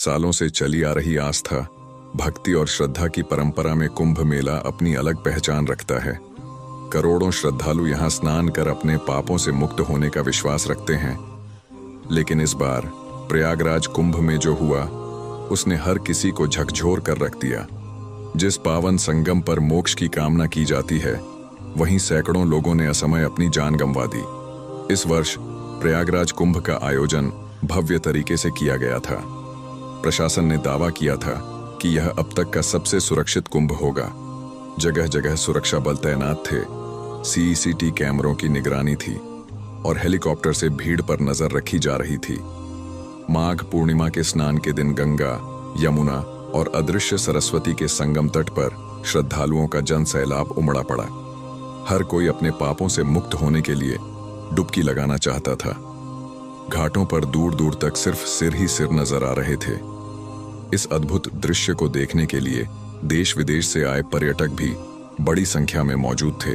सालों से चली आ रही आस्था, भक्ति और श्रद्धा की परंपरा में कुंभ मेला अपनी अलग पहचान रखता है। करोड़ों श्रद्धालु यहाँ स्नान कर अपने पापों से मुक्त होने का विश्वास रखते हैं। लेकिन इस बार प्रयागराज कुंभ में जो हुआ, उसने हर किसी को झकझोर कर रख दिया। जिस पावन संगम पर मोक्ष की कामना की जाती है, वहीं सैकड़ों लोगों ने असमय अपनी जान गंवा दी। इस वर्ष प्रयागराज कुंभ का आयोजन भव्य तरीके से किया गया था। प्रशासन ने दावा किया था कि यह अब तक का सबसे सुरक्षित कुंभ होगा। जगह जगह सुरक्षा बल तैनात थे, सीसीटी कैमरों की निगरानी थी और हेलीकॉप्टर से भीड़ पर नजर रखी जा रही थी। माघ पूर्णिमा के स्नान के दिन गंगा, यमुना और अदृश्य सरस्वती के संगम तट पर श्रद्धालुओं का जन सैलाब उमड़ा पड़ा। हर कोई अपने पापों से मुक्त होने के लिए डुबकी लगाना चाहता था। घाटों पर दूर दूर तक सिर्फ सिर ही सिर नजर आ रहे थे। इस अद्भुत दृश्य को देखने के लिए देश विदेश से आए पर्यटक भी बड़ी संख्या में मौजूद थे।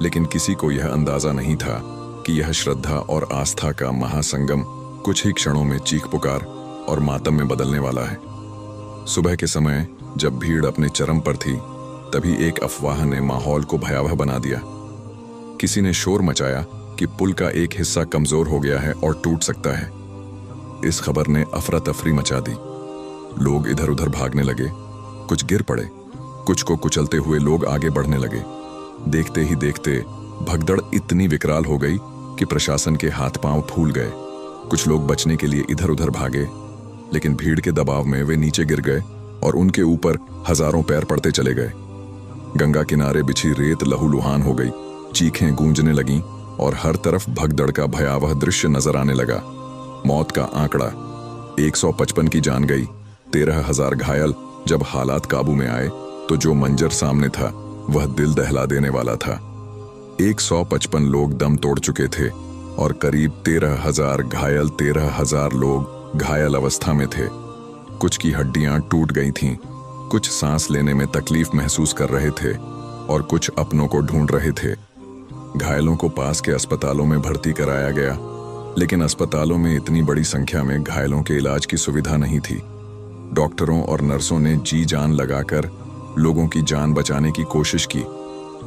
लेकिन किसी को यह अंदाजा नहीं था कि यह श्रद्धा और आस्था का महासंगम कुछ ही क्षणों में चीख पुकार और मातम में बदलने वाला है। सुबह के समय जब भीड़ अपने चरम पर थी, तभी एक अफवाह ने माहौल को भयावह बना दिया। किसी ने शोर मचाया कि पुल का एक हिस्सा कमजोर हो गया है और टूट सकता है। इस खबर ने अफरा तफरी मचा दी। लोग इधर उधर भागने लगे, कुछ गिर पड़े, कुछ को कुचलते हुए लोग आगे बढ़ने लगे। देखते ही देखते भगदड़ इतनी विकराल हो गई कि प्रशासन के हाथ पांव फूल गए। कुछ लोग बचने के लिए इधर उधर भागे, लेकिन भीड़ के दबाव में वे नीचे गिर गए और उनके ऊपर हजारों पैर पड़ते चले गए। गंगा किनारे बिछी रेत लहूलुहान हो गई, चीखें गूंजने लगीं और हर तरफ भगदड़ का भयावह दृश्य नजर आने लगा। मौत का आंकड़ा 155 की जान गई, 13,000 घायल। जब हालात काबू में आए तो जो मंजर सामने था वह दिल दहला देने वाला था। 155 लोग दम तोड़ चुके थे और करीब 13,000 घायल, 13,000 लोग घायल अवस्था में थे। कुछ की हड्डियां टूट गई थीं, कुछ सांस लेने में तकलीफ महसूस कर रहे थे और कुछ अपनों को ढूंढ रहे थे। घायलों को पास के अस्पतालों में भर्ती कराया गया, लेकिन अस्पतालों में इतनी बड़ी संख्या में घायलों के इलाज की सुविधा नहीं थी। डॉक्टरों और नर्सों ने जी जान लगाकर लोगों की जान बचाने की कोशिश की,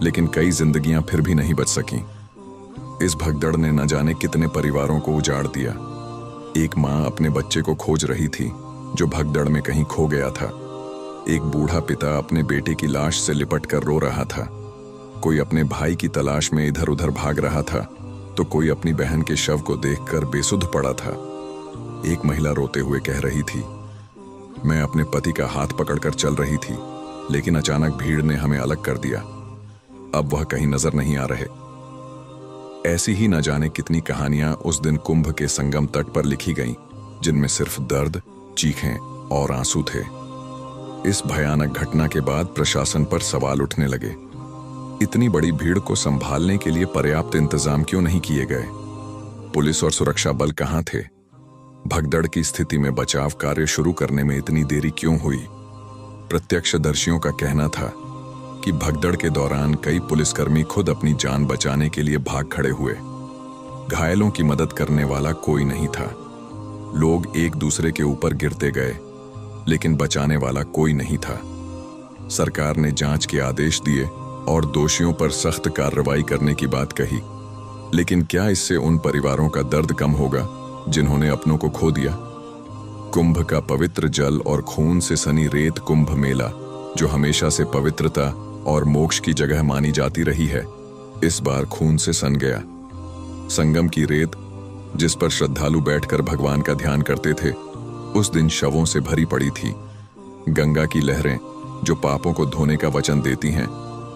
लेकिन कई जिंदगियां फिर भी नहीं बच सकीं। इस भगदड़ ने न जाने कितने परिवारों को उजाड़ दिया। एक मां अपने बच्चे को खोज रही थी जो भगदड़ में कहीं खो गया था। एक बूढ़ा पिता अपने बेटे की लाश से लिपट कर रो रहा था। कोई अपने भाई की तलाश में इधर उधर भाग रहा था, तो कोई अपनी बहन के शव को देखकर बेसुध पड़ा था। एक महिला रोते हुए कह रही थी, मैं अपने पति का हाथ पकड़कर चल रही थी, लेकिन अचानक भीड़ ने हमें अलग कर दिया। अब वह कहीं नजर नहीं आ रहे। ऐसी ही न जाने कितनी कहानियां उस दिन कुंभ के संगम तट पर लिखी गईं, जिनमें सिर्फ दर्द, चीखें और आंसू थे। इस भयानक घटना के बाद प्रशासन पर सवाल उठने लगे। इतनी बड़ी भीड़ को संभालने के लिए पर्याप्त इंतजाम क्यों नहीं किए गए? पुलिस और सुरक्षा बल कहां थे? भगदड़ की स्थिति में बचाव कार्य शुरू करने में इतनी देरी क्यों हुई? प्रत्यक्षदर्शियों का कहना था कि भगदड़ के दौरान कई पुलिसकर्मी खुद अपनी जान बचाने के लिए भाग खड़े हुए। घायलों की मदद करने वाला कोई नहीं था। लोग एक दूसरे के ऊपर गिरते गए, लेकिन बचाने वाला कोई नहीं था। सरकार ने जांच के आदेश दिए और दोषियों पर सख्त कार्रवाई करने की बात कही, लेकिन क्या इससे उन परिवारों का दर्द कम होगा जिन्होंने अपनों को खो दिया? कुंभ का पवित्र जल और खून से सनी रेत कुंभ मेला, जो हमेशा से पवित्रता और मोक्ष की जगह मानी जाती रही है, इस बार खून से सन गया। संगम की रेत, जिस पर श्रद्धालु बैठकर भगवान का ध्यान करते थे, उस दिन शवों से भरी पड़ी थी। गंगा की लहरें, जो पापों को धोने का वचन देती हैं,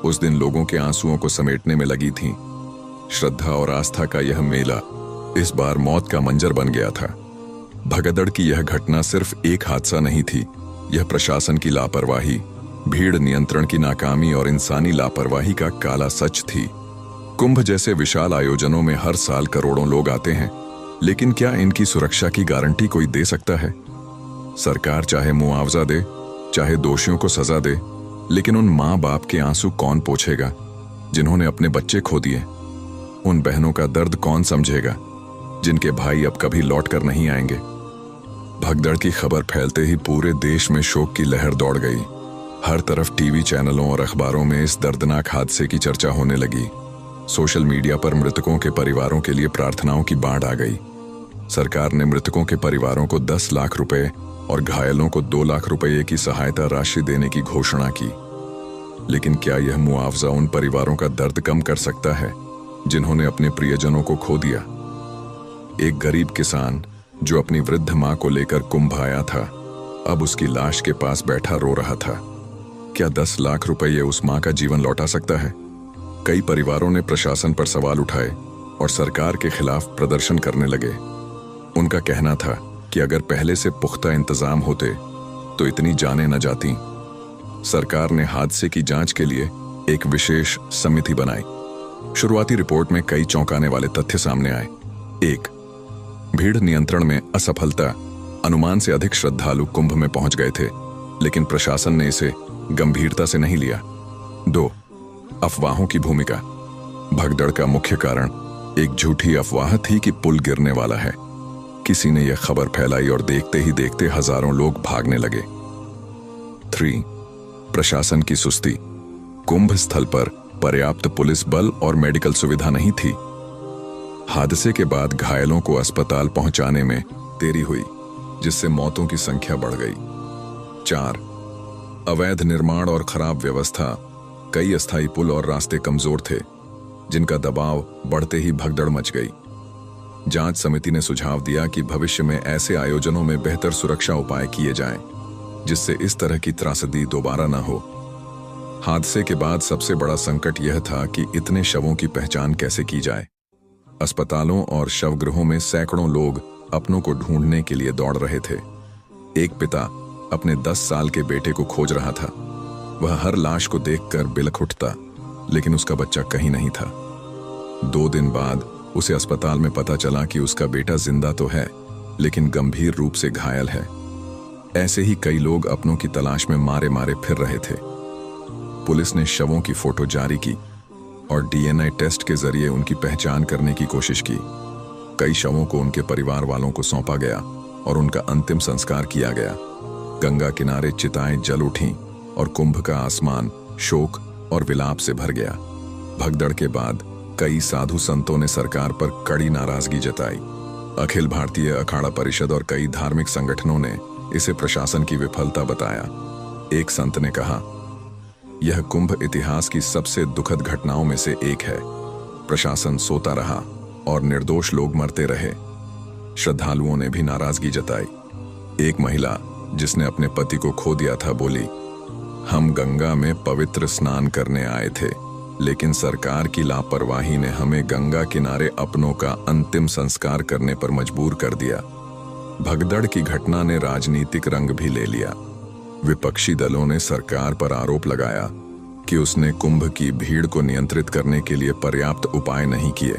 उस दिन लोगों के आंसुओं को समेटने में लगी थीं। श्रद्धा और आस्था का यह मेला इस बार मौत का मंजर बन गया था। भगदड़ की यह घटना सिर्फ एक हादसा नहीं थी, यह प्रशासन की लापरवाही, भीड़ नियंत्रण की नाकामी और इंसानी लापरवाही का काला सच थी। कुंभ जैसे विशाल आयोजनों में हर साल करोड़ों लोग आते हैं, लेकिन क्या इनकी सुरक्षा की गारंटी कोई दे सकता है? सरकार चाहे मुआवजा दे, चाहे दोषियों को सजा दे, लेकिन उन माँ बाप के आंसू कौन पोंछेगा जिन्होंने अपने बच्चे खो दिए? उन बहनों का दर्द कौन समझेगा जिनके भाई अब कभी लौट कर नहीं आएंगे? भगदड़ की खबर फैलते ही पूरे देश में शोक की लहर दौड़ गई। हर तरफ टीवी चैनलों और अखबारों में इस दर्दनाक हादसे की चर्चा होने लगी। सोशल मीडिया पर मृतकों के परिवारों के लिए प्रार्थनाओं की बाढ़ आ गई। सरकार ने मृतकों के परिवारों को 10 लाख रुपए और घायलों को 2 लाख रुपए की सहायता राशि देने की घोषणा की। लेकिन क्या यह मुआवजा उन परिवारों का दर्द कम कर सकता है जिन्होंने अपने प्रियजनों को खो दिया? एक गरीब किसान जो अपनी वृद्ध मां को लेकर कुंभ आया था, अब उसकी लाश के पास बैठा रो रहा था। क्या 10 लाख रुपए उस मां का जीवन लौटा सकता है? कई परिवारों ने प्रशासन पर सवाल उठाए और सरकार के खिलाफ प्रदर्शन करने लगे। उनका कहना था कि अगर पहले से पुख्ता इंतजाम होते तो इतनी जानें न जाती। सरकार ने हादसे की जांच के लिए एक विशेष समिति बनाई। शुरुआती रिपोर्ट में कई चौंकाने वाले तथ्य सामने आए। 1. भीड़ नियंत्रण में असफलता। अनुमान से अधिक श्रद्धालु कुंभ में पहुंच गए थे, लेकिन प्रशासन ने इसे गंभीरता से नहीं लिया। 2. अफवाहों की भूमिका। भगदड़ का मुख्य कारण एक झूठी अफवाह थी कि पुल गिरने वाला है। किसी ने यह खबर फैलाई और देखते ही देखते हजारों लोग भागने लगे। 3. प्रशासन की सुस्ती। कुंभ स्थल पर पर्याप्त पुलिस बल और मेडिकल सुविधा नहीं थी। हादसे के बाद घायलों को अस्पताल पहुंचाने में देरी हुई, जिससे मौतों की संख्या बढ़ गई। 4. अवैध निर्माण और खराब व्यवस्था। कई अस्थायी पुल और रास्ते कमजोर थे, जिनका दबाव बढ़ते ही भगदड़ मच गई। जांच समिति ने सुझाव दिया कि भविष्य में ऐसे आयोजनों में बेहतर सुरक्षा उपाय किए जाएं, जिससे इस तरह की त्रासदी दोबारा न हो। हादसे के बाद सबसे बड़ा संकट यह था कि इतने शवों की पहचान कैसे की जाए। अस्पतालों और शवगृहों में सैकड़ों लोग अपनों को ढूंढने के लिए दौड़ रहे थे। एक पिता अपने 10 साल के बेटे को खोज रहा था। वह हर लाश को देखकर बिलख उठता, लेकिन उसका बच्चा कहीं नहीं था। 2 दिन बाद उसे अस्पताल में पता चला कि उसका बेटा जिंदा तो है, लेकिन गंभीर रूप से घायल है। ऐसे ही कई लोग अपनों की तलाश में मारे मारे फिर रहे थे। पुलिस ने शवों की फोटो जारी की और डीएनए टेस्ट के जरिए उनकी पहचान करने की कोशिश की। कई शवों को उनके परिवार वालों को सौंपा गया और उनका अंतिम संस्कार किया गया। गंगा किनारे चिताएं जल उठीं और कुंभ का आसमान शोक और विलाप से भर गया। भगदड़ के बाद कई साधु संतों ने सरकार पर कड़ी नाराजगी जताई। अखिल भारतीय अखाड़ा परिषद और कई धार्मिक संगठनों ने इसे प्रशासन की विफलता बताया। एक संत ने कहा, यह कुंभ इतिहास की सबसे दुखद घटनाओं में से एक है। प्रशासन सोता रहा और निर्दोष लोग मरते रहे। श्रद्धालुओं ने भी नाराजगी जताई। एक महिला जिसने अपने पति को खो दिया था बोली, हम गंगा में पवित्र स्नान करने आए थे, लेकिन सरकार की लापरवाही ने हमें गंगा किनारे अपनों का अंतिम संस्कार करने पर मजबूर कर दिया। भगदड़ की घटना ने राजनीतिक रंग भी ले लिया। विपक्षी दलों ने सरकार पर आरोप लगाया कि उसने कुंभ की भीड़ को नियंत्रित करने के लिए पर्याप्त उपाय नहीं किए।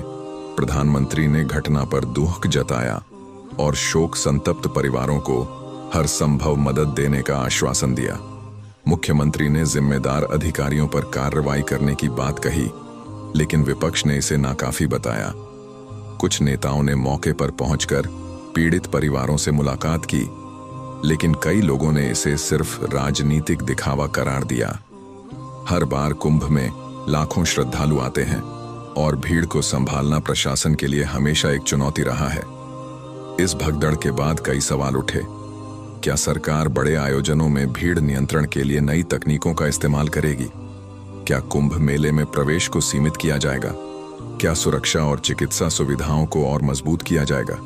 प्रधानमंत्री ने घटना पर दुख जताया और शोक संतप्त परिवारों को हर संभव मदद देने का आश्वासन दिया। मुख्यमंत्री ने जिम्मेदार अधिकारियों पर कार्रवाई करने की बात कही, लेकिन विपक्ष ने इसे नाकाफी बताया। कुछ नेताओं ने मौके पर पहुंचकर पीड़ित परिवारों से मुलाकात की, लेकिन कई लोगों ने इसे सिर्फ राजनीतिक दिखावा करार दिया। हर बार कुंभ में लाखों श्रद्धालु आते हैं और भीड़ को संभालना प्रशासन के लिए हमेशा एक चुनौती रहा है। इस भगदड़ के बाद कई सवाल उठे। क्या सरकार बड़े आयोजनों में भीड़ नियंत्रण के लिए नई तकनीकों का इस्तेमाल करेगी? क्या कुंभ मेले में प्रवेश को सीमित किया जाएगा? क्या सुरक्षा और चिकित्सा सुविधाओं को और मजबूत किया जाएगा?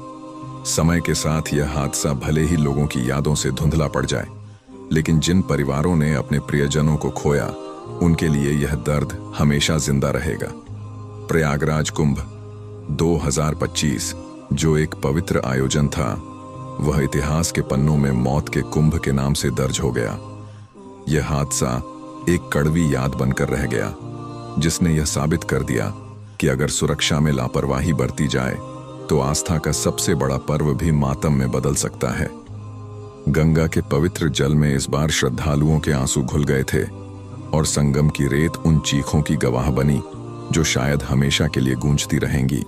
समय के साथ यह हादसा भले ही लोगों की यादों से धुंधला पड़ जाए, लेकिन जिन परिवारों ने अपने प्रियजनों को खोया, उनके लिए यह दर्द हमेशा जिंदा रहेगा। प्रयागराज कुंभ 2025 जो एक पवित्र आयोजन था, वह इतिहास के पन्नों में मौत के कुंभ के नाम से दर्ज हो गया। यह हादसा एक कड़वी याद बनकर रह गया, जिसने यह साबित कर दिया कि अगर सुरक्षा में लापरवाही बरती जाए तो आस्था का सबसे बड़ा पर्व भी मातम में बदल सकता है। गंगा के पवित्र जल में इस बार श्रद्धालुओं के आंसू घुल गए थे और संगम की रेत उन चीखों की गवाह बनी जो शायद हमेशा के लिए गूंजती रहेंगी।